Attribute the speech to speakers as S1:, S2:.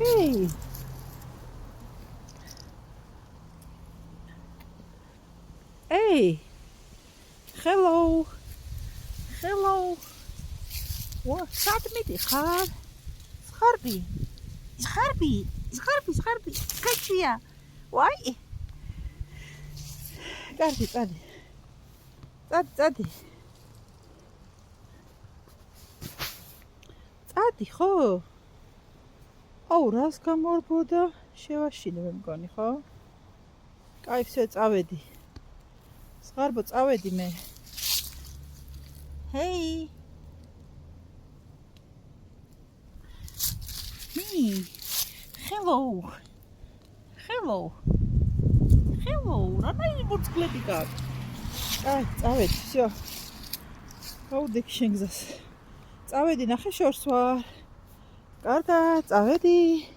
S1: Hey. Hey. Hello. Hello. What? Sadmiti khar. Sharbi. Sharbi. Sharbi. Sharbi. Katia. Why? Gardi, gardi. Gardi. Gardi, ხო? აუ, რას გამორბოდა? შევაშინე მე მგონი, ხო? კაი, всё, წავედი. სღარბო, წავედი მე. Hey. Hey. Hello. Hello. Hello. რანაირი მურწკლები გაქვს? კაი, წავედი, всё. გავდექ შენ გზას. წავედი, ნახე შორს ვარ. კარგად, წავედი.